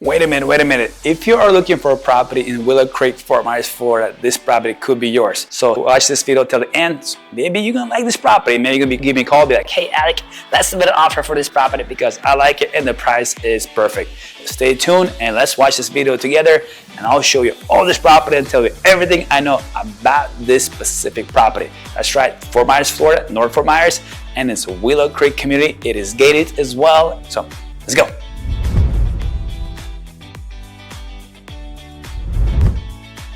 Wait a minute. If you are looking for a property in Willow Creek, Fort Myers, Florida, this property could be yours. So watch this video till the end. Maybe you're gonna like this property. Maybe you're gonna give me a call, be like, hey Alek, let's submit an offer for this property because I like it and the price is perfect. Stay tuned and let's watch this video together, and I'll show you all this property and tell you everything I know about this specific property. That's right, Fort Myers, Florida, North Fort Myers, and it's a Willow Creek community. It is gated as well. So let's go.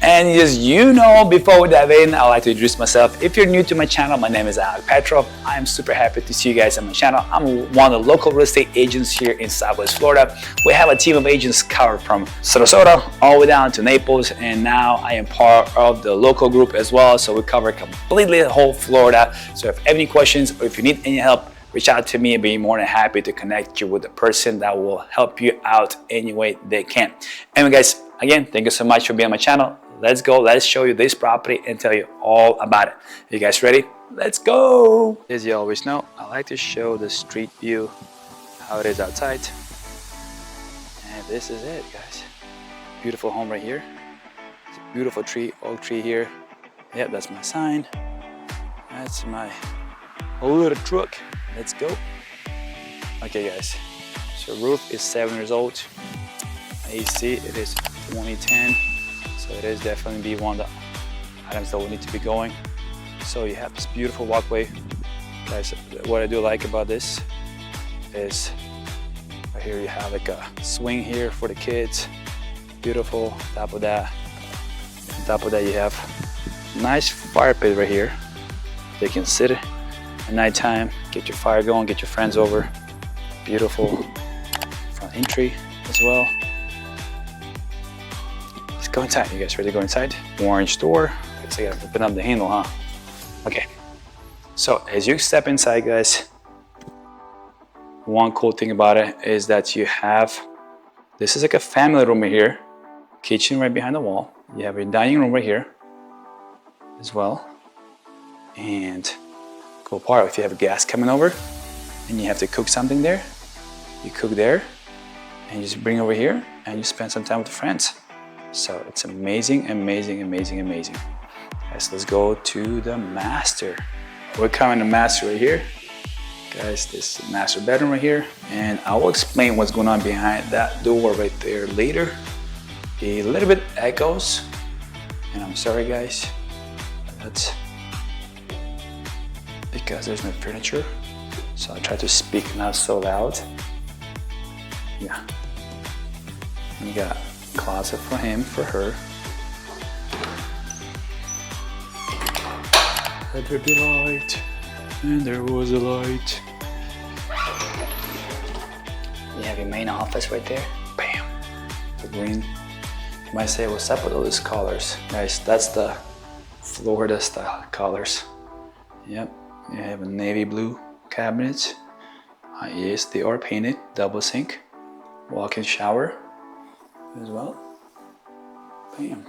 And as you know, before we dive in, I'd like to introduce myself. If you're new to my channel, my name is Alek Petrov. I'm super happy to see you guys on my channel. I'm one of the local real estate agents here in Southwest Florida. We have a team of agents covered from Sarasota all the way down to Naples, and now I am part of the local group as well. So we cover completely the whole Florida. So if you have any questions or if you need any help, reach out to me and be more than happy to connect you with the person that will help you out any way they can. Anyway guys, again, thank you so much for being on my channel. Let's go, let's show you this property and tell you all about it. You guys ready? Let's go! As you always know, I like to show the street view, how it is outside. And this is it, guys. Beautiful home right here. It's a beautiful tree, oak tree here. Yep, that's my sign. That's my little truck. Let's go. Okay guys, so roof is 7 years old. AC, it is 2010. So it is definitely be one of the items that will need to be going. So you have this beautiful walkway. Guys, what I do like about this is right here you have like a swing here for the kids. Beautiful. On top of that you have nice fire pit right here. They can sit at nighttime, get your fire going, get your friends over. Beautiful front entry as well. Go inside. You guys ready to go inside? Orange door. I guess I gotta open up the handle, huh? Okay. So as you step inside, guys, one cool thing about it is that you have, this is like a family room right here. Kitchen right behind the wall. You have your dining room right here as well. And cool part, if you have gas coming over and you have to cook something there, you cook there and you just bring over here and you spend some time with friends. So it's amazing. Guys, let's go to the master. We're coming to master right here. Guys, this is the master bedroom right here. And I will explain what's going on behind that door right there later. A little bit echoes. And I'm sorry guys, that's because there's no furniture. So I'll try to speak not so loud. Yeah. And you got closet for him, for her. Let there be light, and there was a light. You have your main office right there. Bam, the green. You might say, what's up with all these colors? Guys, that's the Florida style colors. Yep, you have a navy blue cabinet. Yes, they are painted, double sink, walk-in shower as well. Bam.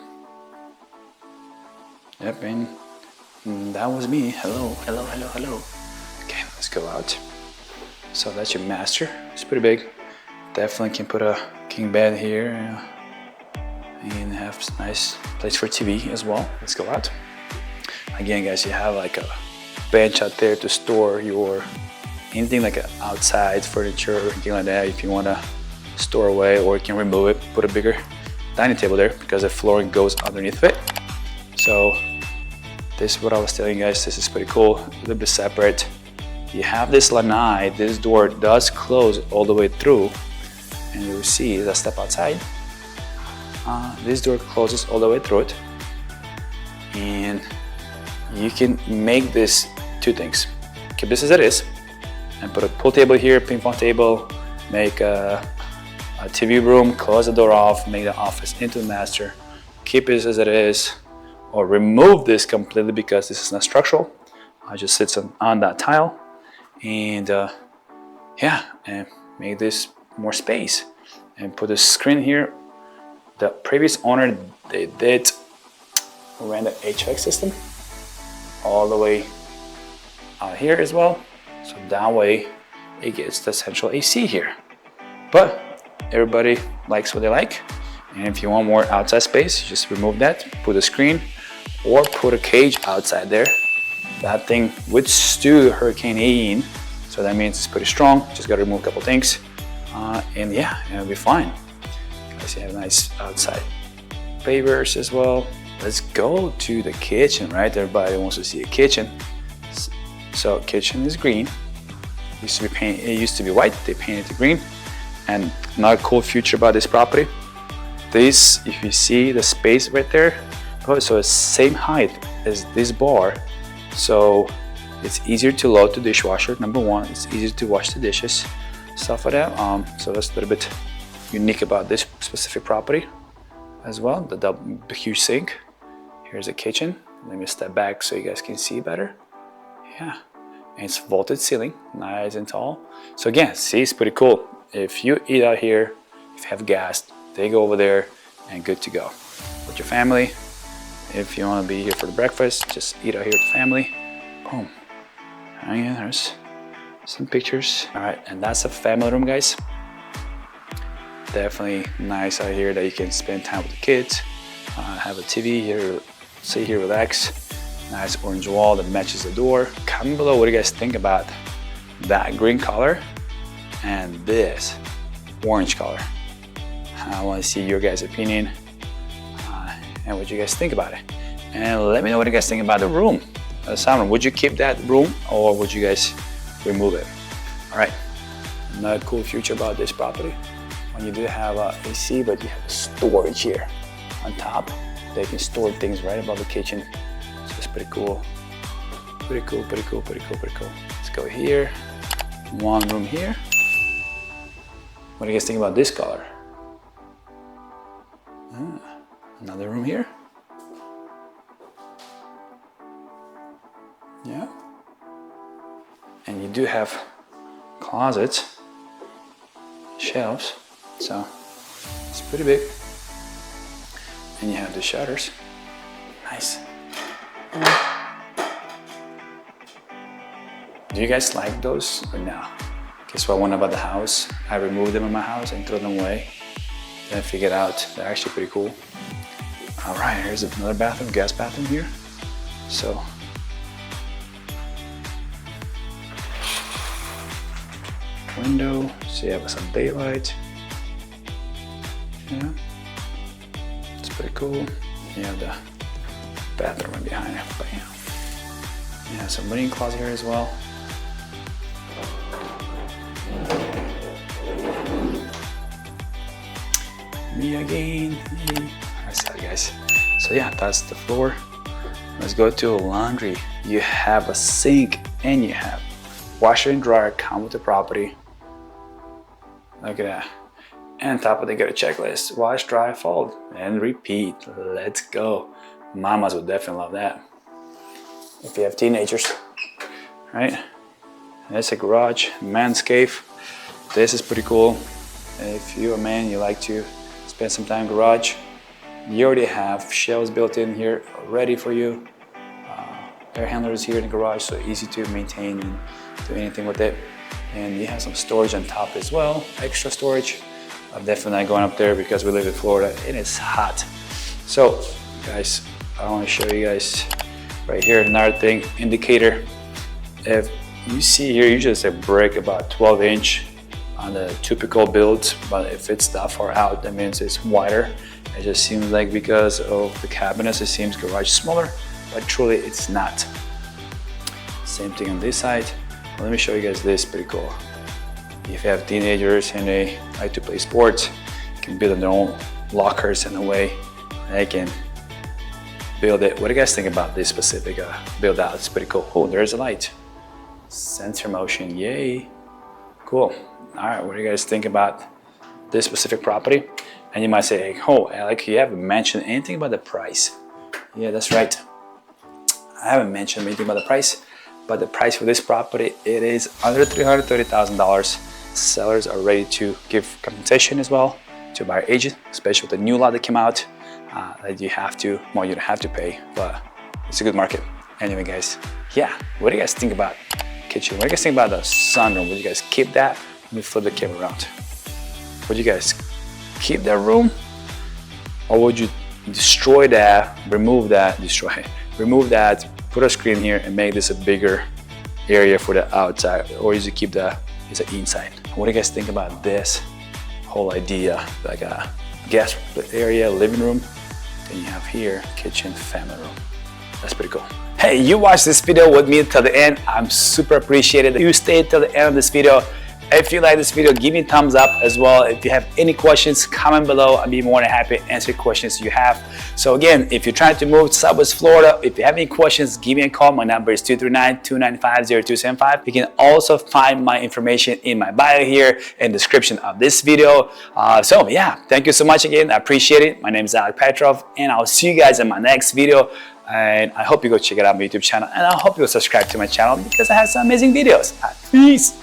Yep, and that was me. Hello. Okay, let's go out. So that's your master. It's pretty big. Definitely can put a king bed here and have a nice place for TV as well. Let's go out. Again, guys, you have like a bench out there to store your anything like outside furniture or anything like that if you want to store away, or you can remove it, put a bigger dining table there because the flooring goes underneath it. So this is what I was telling you guys. This is pretty cool, a little bit separate. You have this lanai. This door does close all the way through, and you'll see as I step outside, this door closes all the way through it, and you can make this two things. Keep this as it is and put a pool table here, ping pong table, make a TV room, close the door off, make the office into the master, keep it as it is, or remove this completely because this is not structural. I just sits on that tile, and yeah, and make this more space and put a screen here. The previous owner, they did rent an HVAC system all the way out here as well, so that way it gets the central AC here. But everybody likes what they like. And if you want more outside space, you just remove that, put a screen, or put a cage outside there. That thing withstood Hurricane Ian, so that means it's pretty strong. Just gotta remove a couple things, and yeah, it'll be fine. Guys, you have a nice outside pavers as well. Let's go to the kitchen, right? Everybody wants to see a kitchen. So kitchen is green. It used to be white. They painted it green. And another cool feature about this property, this, if you see the space right there, so it's same height as this bar, so it's easier to load the dishwasher. Number one, it's easier to wash the dishes, stuff like that. So that's a little bit unique about this specific property as well. The huge sink. Here's the kitchen. Let me step back so you guys can see better. Yeah, and it's vaulted ceiling, nice and tall. So again, see, it's pretty cool. If you eat out here, if you have gas, they go over there and good to go with your family. If you want to be here for the breakfast, just eat out here with the family. Boom. And yeah, there's some pictures. All right, and that's a family room, guys. Definitely nice out here that you can spend time with the kids. Have a TV here, sit here, relax. Nice orange wall that matches the door. Comment below what do you guys think about that green color and this orange color. I want to see your guys' opinion and what you guys think about it. And let me know what you guys think about the room, the sound room. Would you keep that room or would you guys remove it? All right, another cool feature about this property, when you do have AC, but you have storage here on top. They can store things right above the kitchen. So it's pretty cool. Pretty cool, pretty cool, pretty cool, pretty cool. Let's go here. One room here. What do you guys think about this color? Another room here. Yeah. And you do have closets, shelves, so it's pretty big. And you have the shutters. Nice. Do you guys like those or no? Guess what? One about the house, I removed them in my house and threw them away. Then I figured out they're actually pretty cool. All right, here's another bathroom, guest bathroom here. So, window, so you have some daylight. Yeah, it's pretty cool. You have the bathroom right behind it. Bam. You have some linen closet here as well. Me again. Me. Sorry guys. So yeah, that's the floor. Let's go to laundry. You have a sink and you have washer and dryer come with the property. Look at that. And on top of it, they got a checklist. Wash, dry, fold, and repeat. Let's go. Mamas would definitely love that. If you have teenagers, right? There's a garage, man's cave. This is pretty cool. If you're a man, you like to spend some time in the garage, you already have shelves built in here ready for you. Air handlers here in the garage, so easy to maintain and do anything with it. And you have some storage on top as well, extra storage. I'm definitely not going up there because we live in Florida and it's hot. So guys, I want to show you guys right here another thing, indicator. If you see here, usually it's a brick about 12-inch on the typical builds, but if it's that far out, that means it's wider. It just seems like because of the cabinets, it seems garage smaller, but truly it's not. Same thing on this side. Let me show you guys this, pretty cool. If you have teenagers and they like to play sports, you can build their own lockers in a way they can build it. What do you guys think about this specific build out? It's pretty cool. Oh, there's a light. Sensor motion, yay. Cool. All right, what do you guys think about this specific property? And you might say, oh, Alek, you haven't mentioned anything about the price. Yeah, that's right. I haven't mentioned anything about the price, but the price for this property, it is under $330,000. Sellers are ready to give compensation as well to buyer agent, especially with the new law that came out that you have to, well, you don't have to pay, but it's a good market. Anyway, guys, yeah, what do you guys think about kitchen? What do you guys think about the sunroom? Would you guys keep that? Let me flip the camera around. What do you guys keep that room, or would you destroy that, remove that, remove that, put a screen here and make this a bigger area for the outside, or is you keep the inside? What do you guys think about this whole idea? Like a guest area, living room, then you have here kitchen, family room. That's pretty cool. Hey, you watched this video with me till the end. I'm super appreciated that you stayed till the end of this video. If you like this video, give me a thumbs up as well. If you have any questions, comment below. I'll be more than happy to answer questions you have. So again, if you're trying to move to Southwest Florida, if you have any questions, give me a call. My number is 239-295-0275. You can also find my information in my bio here in the description of this video. So yeah, thank you so much again. I appreciate it. My name is Alek Petrov, and I'll see you guys in my next video. And I hope you go check it out on my YouTube channel, and I hope you'll subscribe to my channel because I have some amazing videos. Peace.